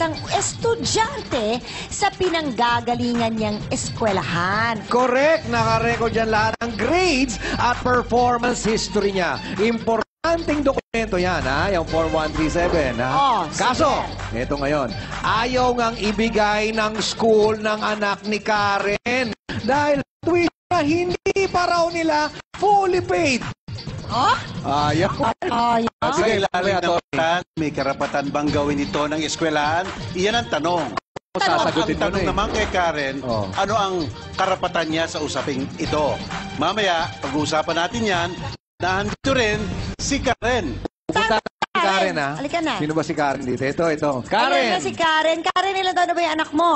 isang estudyante sa pinanggagalingan niyang eskwelahan. Correct! Nakarecord dyan lahat ng grades at performance history niya. Importanteng dokumento yan, ha? Yung Form 137, ha? Oh, Kaso, sige. ito ngayon, ayaw ngang ibigay ng school ng anak ni Karen dahil tuition na hindi pa raw nila fully paid. Oh? Ayaw. Ayaw. Sige, lalim na may karapatan bang gawin ito ng eskwelahan? Iyan ang tanong. Sasagutin mo Ang tanong na eh. naman kay Karen, Oh. ano ang karapatan niya sa usaping ito? Mamaya, pag-uusapan natin yan, nandito rin si Karen. Pupunta si Karen, ha? Halika na. Sino ba si Karen dito? Ito. Ayan Karen! na si Karen. Karen, ilan taon na ba yung anak mo?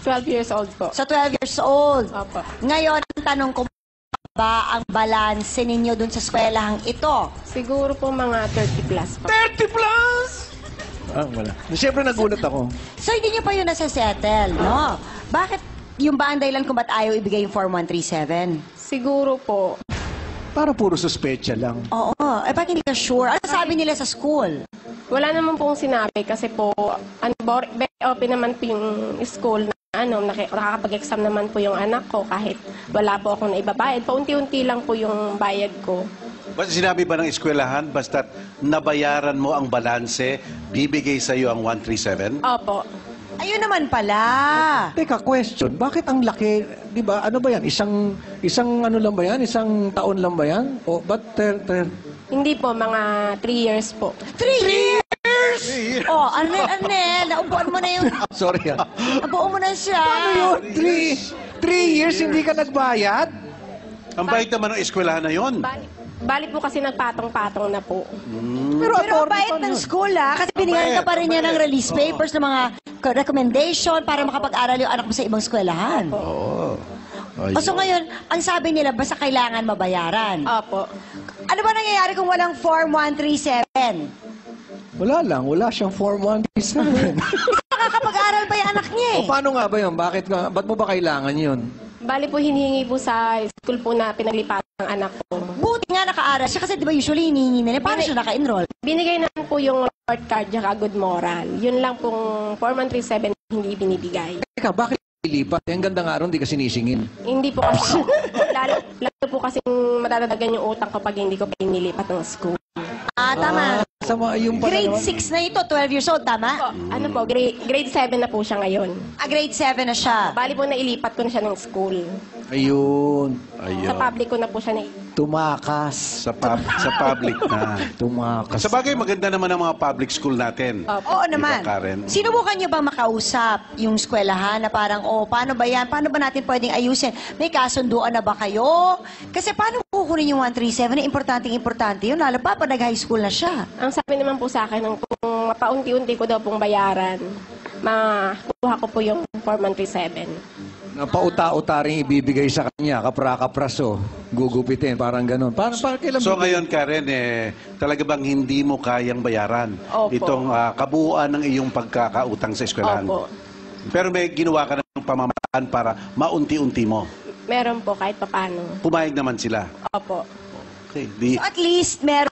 12 years old po. So, 12 years old. Opo. Ngayon, ang tanong ko ba ang balanse ninyo dun sa eskwelahang ito? Siguro po mga 30 plus po. 30 plus! Ah, wala. Siyempre nagulat ako. So, hindi nyo pa yun nasa-settle, no? Bakit yung ba ang dahilan kung ba't ayaw ibigay yung Form 137? Siguro po, Para puro suspecha lang. Oo. Eh, bakit hindi ka sure? Ano sabi nila sa school? wala naman pong sinabi kasi po, very open naman po yung school na nakakapag-exam naman po yung anak ko kahit wala po akong naibabayad. Paunti-unti lang po yung bayad ko. Basta sinabi ba ng eskwelahan, basta't nabayaran mo ang balanse, bibigay sa iyo ang 137? Opo. Ayun naman pala. Teka, question. Bakit ang laki, di ba? Ano ba yan? Isang ano lang ba yan? Isang taon lang ba yan? O, ba't Hindi po, mga 3 years po. 3 years! Oh, Arnel, naubuan mo na yung... Sorry, ha? Nabuo mo na siya. Ano yun? 3 years hindi ka nagbayad? Ang bait naman ng eskwelahan na yon. Bali po kasi nagpatong-patong na po. Pero ang bait ng school, ha? Kasi binigyan ka pa rin niya ng release papers ng mga recommendation para makapag-aral yung anak mo sa ibang eskwelahan. Oo. So ngayon, ang sabi nila, basta kailangan mabayaran. Opo. Ano ba nangyayari kung walang Form 137? Wala lang. Wala siyang Form 137. Nakakapag-aral pa yung anak niya eh. O, paano nga ba yun? Ba't mo ba kailangan yun? Bali po hinihingi po sa school po na pinaglipatan ng anak ko. Buti nga naka-aral siya kasi di ba usually hinihingi nila. Paano siya naka-enroll? Binigay naman po yung report card at good moral. Yun lang pong Form 137 hindi binibigay. Teka, bakit ilipat? Ang ganda nga ron, di ka sinisingin. Hindi po kasi, lalo po kasi madadagdagan yung utang kapag hindi ko pinilipat ng school. Tama. Sama yung pala Grade naman. 6 na ito, 12 years old, tama? Ano po, grade 7 na po siya ngayon. Grade 7 na siya. Bali po nailipat ko na siya ng school. Ayun. Sa public ko na po siya Tumakas. Sa public na. Tumakas. Sa bagay, maganda naman ang mga public school natin. Oo naman. Di ba, Karen? Sinubukan niyo ba makausap yung eskwelahan na parang, paano ba yan? Paano ba natin pwedeng ayusin? May kasunduan na ba kayo? Kasi paano kukunin yung 137? Importante yun. Lalo pa pag nag-high school na siya. Ang sabi naman po sa akin, kung mapaunti-unti ko daw pong bayaran, makuha ko po yung Form 137. Pauta-uta rin ibibigay sa kanya, kapra-kapraso, gugupitin, parang ganun. Parang kailan So ngayon, Karen, talaga bang hindi mo kayang bayaran Opo. itong kabuuan ng iyong pagkakautang sa eskwelahan? Opo. Pero may ginawa ka ng pamamaraan para maunti-unti mo. Meron po kahit papano. Pumayag naman sila. Opo. Okay, di. So at least may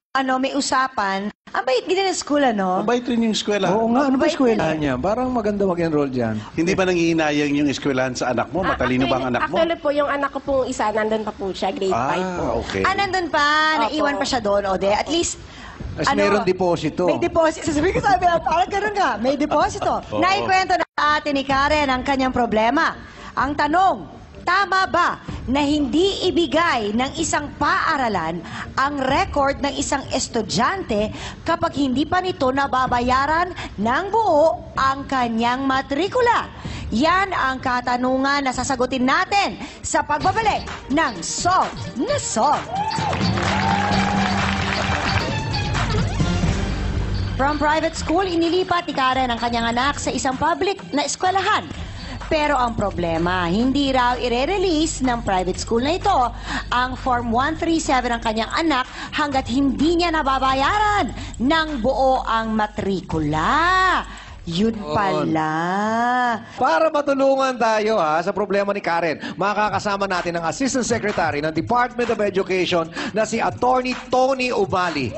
usapan. Ang bait din ng school, ano? Mabait rin yung eskwela. Oo nga, ano ba Mabait eskwelahan niya? Parang maganda mag-enroll dyan. Hindi ba nangihinayang yung eskwelahan sa anak mo? Matalino ba ang anak mo? Actually po, yung anak ko pong isa, nandun pa po siya, grade 5 po. Okay. Nandun pa. Naiwan pa siya doon, Ode. At least, As meron deposito. May deposito. Sasabihin ko sabi, parang ganun nga. May deposito. Oo. Naikwento na ate ni Karen ang kanyang problema. Ang tanong, tama ba na hindi ibigay ng isang paaralan ang record ng isang estudyante kapag hindi pa nito nababayaran ng buo ang kanyang matrikula? Yan ang katanungan na sasagutin natin sa pagbabalik ng Song na Song. From private school, inilipat ni Karen ang kanyang anak sa isang public na eskwelahan. Pero ang problema, hindi raw ire-release ng private school na ito ang Form 137 ng kanyang anak hanggat hindi niya nababayaran ng buo ang matrikula. Yun pala. Para matulungan tayo sa problema ni Karen, makakasama natin ang Assistant Secretary ng Department of Education na si Attorney Tony Ubali.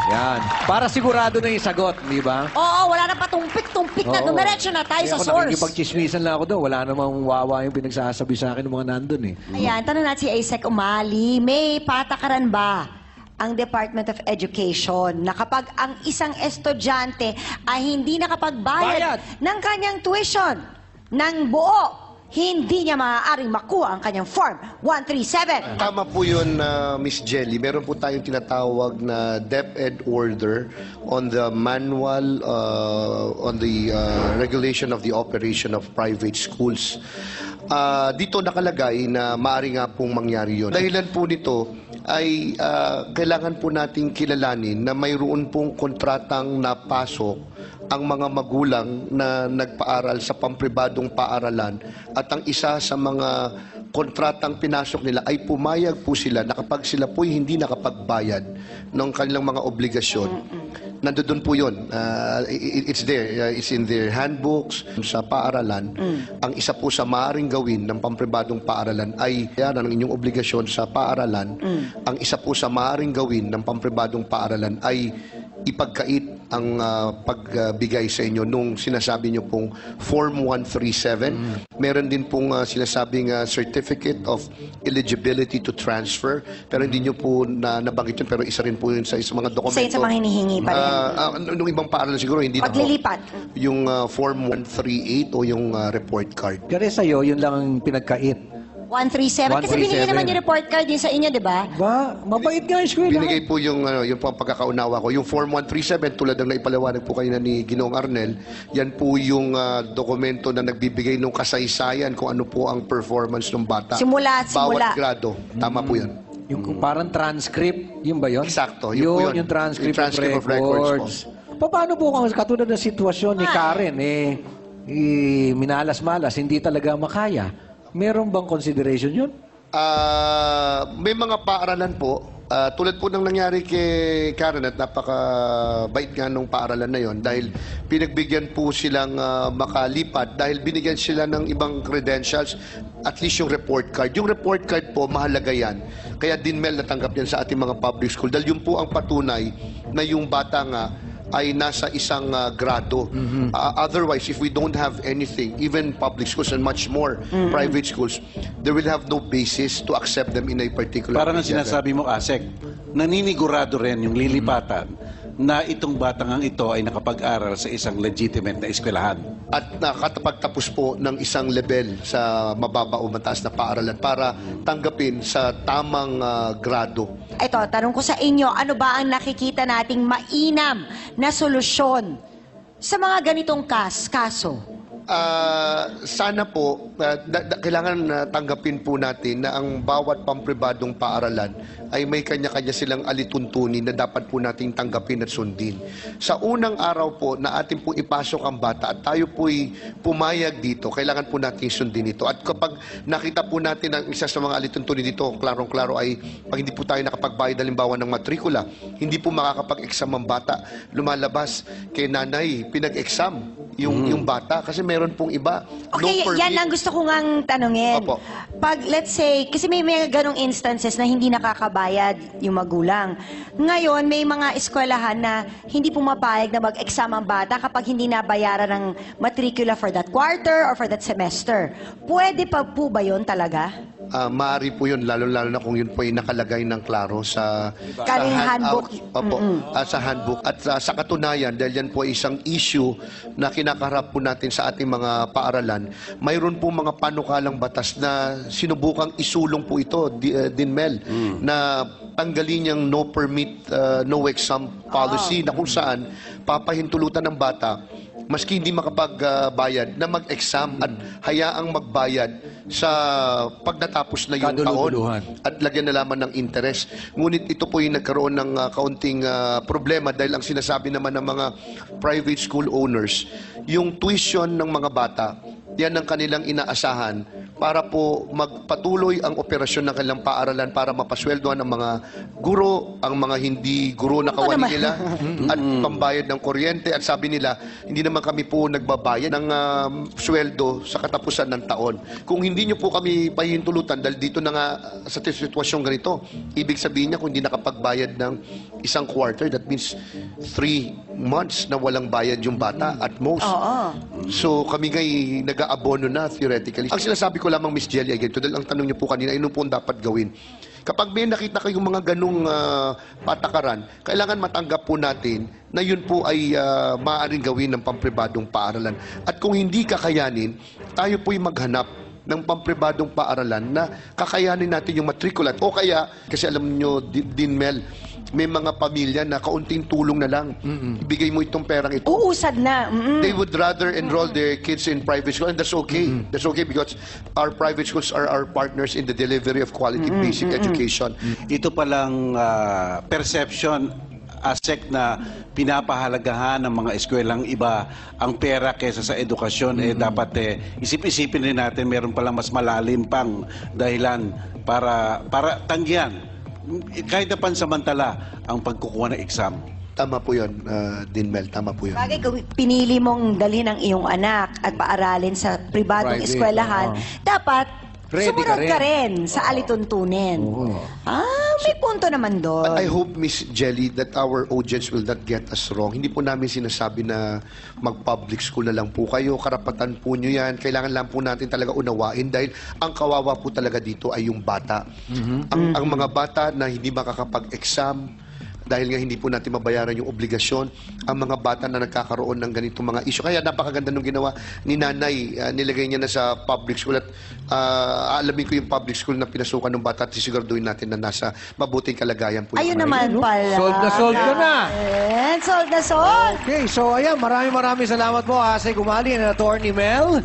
Yan. Para sigurado na yung sagot, di ba? Oo, wala na patumpik-tumpik na. Oo. Dumiretso na tayo Kaya sa ako source. nakikipagchismisan lang ako doon. Wala namang wawa yung pinagsasabi sa akin ng mga nandun eh. Ayan, tanong natin si Aisek Umali, may patakaran ba ang Department of Education na kapag ang isang estudyante ay hindi nakapagbayad Bayad. ng kanyang tuition ng buo, hindi niya maaaring makuha ang kanyang Form 137? Tama po yun, Miss Jelly. Meron po tayong tinatawag na DepEd order on the manual, on the regulation of the operation of private schools. Dito nakalagay na maaari nga pong mangyari yun. Dahilan po nito ay kailangan po nating kilalanin na mayroon pong kontratang napasok ang mga magulang na nagpaaral sa pampribadong paaralan at ang isa sa mga kontratang pinasok nila ay pumayag po sila na kapag sila po hindi nakapagbayad ng kanilang mga obligasyon, nandoon po yun. It's there. It's in their handbooks sa paaralan. Ang isa po sa maaaring gawin ng pampribadong paaralan ay yan ang inyong obligasyon sa paaralan. Ang isa po sa maaaring gawin ng pampribadong paaralan ay ipagkait ang pagbigay sa inyo nung sinasabi nyo pong Form 137. Meron din pong sinasabing Certificate of Eligibility to Transfer. Pero hindi nyo po nabanggit yun. Pero isa rin po yun sa mga dokumento. Isa yun sa mga hinihingi pa rin. Nung ibang paaralan siguro, hindi Paglilipat. Yung Form 138 o yung report card. Kaya sa'yo, yun lang ang pinagkait. 137. Kasi binigay 137. naman yung report card din sa inyo, di ba? Ba, mabait nga yung eskwela. Binigay po yung, yung po ang pagkakaunawa ko. Yung Form 137, tulad ng naipaliwanag po kayo na ni Ginoong Arnel, yan po yung dokumento na nagbibigay ng kasaysayan kung ano po ang performance ng bata. Simula. Bawat grado. Tama po yun. Yung parang transcript, yun ba yun? Eksakto, yun po yun. Yung transcript, Yung transcript of of records records. Paano po kung katulad ng sitwasyon ni Karen, minalas-malas, hindi talaga makaya? Meron bang consideration yun? May mga paaralan po, tulad po ng nangyari kay Karen at napakabait nga nung paaralan na yon dahil pinagbigyan po silang makalipat dahil binigyan sila ng ibang credentials, at least yung report card. Yung report card po, mahalaga yan. Kaya DINMEL natanggap yan sa ating mga public school dahil yun po ang patunay na yung bata nga ay nasa isang grado. Otherwise, if we don't have anything, even public schools and much more private schools, they will have no basis to accept them in a particular Parang ang sinasabi mo, Asek, naninigurado rin yung lilipatan na itong batang ito ay nakapag-aral sa isang legitimate na eskwelahan. at nakatapagtapos po ng isang level sa mababa o mataas na paaralan para tanggapin sa tamang grado. Ito, tanong ko sa inyo, ano ba ang nakikita nating mainam na solusyon sa mga ganitong kaso? Sana po, kailangan tanggapin po natin na ang bawat pampribadong paaralan ay may kanya-kanya silang alituntunin na dapat po nating tanggapin at sundin. Sa unang araw po na atin po ipasok ang bata at tayo po'y pumayag dito, kailangan po nating sundin ito. At kapag nakita po natin ang isa sa mga alituntunin dito, klarong-klaro ay pag hindi po tayo nakapagbayad halimbawa ng matrikula, hindi po makakapag-exam ang bata, lumalabas kay nanay, pinag-exam yung bata kasi meron pong iba. Okay, yan lang gusto ko ngang tanungin. Opo. Pag, let's say, kasi may ganong instances na hindi nakakabayad yung magulang. Ngayon, may mga eskwelahan na hindi pumapayag na mag-exam ang bata kapag hindi nabayaran ng matricula for that quarter or for that semester. Pwede pa po ba yun talaga? Maaari po yun, lalo-lalo na kung yun po ay nakalagay ng klaro sa Handbook. Opo, sa handbook. At sa katunayan, dahil yan po ay isang issue na kinakaharap po natin sa ating mga paaralan, mayroon po mga panukalang batas na sinubukang isulong po ito, DINMEL, na tanggalin niyang no permit, no exam policy na kung saan papahintulutan ng bata maski hindi makapagbayad na mag-exam at hayaang magbayad sa pagdatapos na yung taon at lagyan na lamang ng interest. Ngunit ito po yung nagkaroon ng kaunting problema dahil ang sinasabi naman ng mga private school owners, yung tuition ng mga bata, yan ang kanilang inaasahan para po magpatuloy ang operasyon ng kanilang paaralan para mapasweldoan ang mga guro, ang mga hindi guro na kawani nila at pambayad ng kuryente. At sabi nila, hindi naman kami po nagbabayad ng sweldo sa katapusan ng taon. Kung hindi nyo po kami pahihintulutan dahil dito na nga sa sitwasyong ganito, ibig sabihin niya kung hindi nakapagbayad ng isang quarter, that means 3 months na walang bayad yung bata at most. So kami ngay nag-aabono na theoretically. Ang sinasabi ko lamang, Miss Jelly, ay ganito, dahil ang tanong niyo po kanina, yun po ang dapat gawin. Kapag may nakita kayong mga ganong patakaran, kailangan matanggap po natin na yun po ay maaaring gawin ng pampribadong paaralan. At kung hindi kakayanin, tayo po'y maghanap ng pampribadong paaralan na kakayanin natin yung matrikulat. O kaya, kasi alam nyo, Din Mel, may mga pamilya na kaunting tulong na lang. Ibigay mo itong perang ito. Uusad na. They would rather enroll their kids in private school, and that's okay. That's okay because our private schools are our partners in the delivery of quality basic education. Ito palang perception, ASEC, na pinapahalagahan ng mga eskwelang iba ang pera kaysa sa edukasyon. Dapat isip-isipin rin natin, meron palang mas malalim pang dahilan para tanggihan kahit na pansamantala ang pagkukuha ng exam. Tama po yun, Dinmel. Tama po yun. Bagay, kung pinili mong dalhin ang iyong anak at paaralin sa pribadong Private, eskwelahan, dapat Ready sumunod ka ka rin sa alituntunin. May punto naman doon. I hope, Miss Jelly, that our audience will not get us wrong. Hindi po namin sinasabi na mag-public school na lang po kayo. Karapatan po nyo yan. Kailangan lang po natin talaga unawain dahil ang kawawa po talaga dito ay yung bata. Ang mga bata na hindi makakapag-exam, dahil nga hindi po natin mabayaran yung obligasyon, ang mga bata na nagkakaroon ng ganitong mga issue. Kaya napakaganda nung ginawa ni Nanay. Nilagay niya na sa public school at alamin ko yung public school na pinasukan ng bata at sisiguraduhin natin na nasa mabuting kalagayan po. Ayun naman pala. Sold ka na. Sold na sold. Okay, so ayan, maraming salamat po, Asay Gumali and Attorney Mel.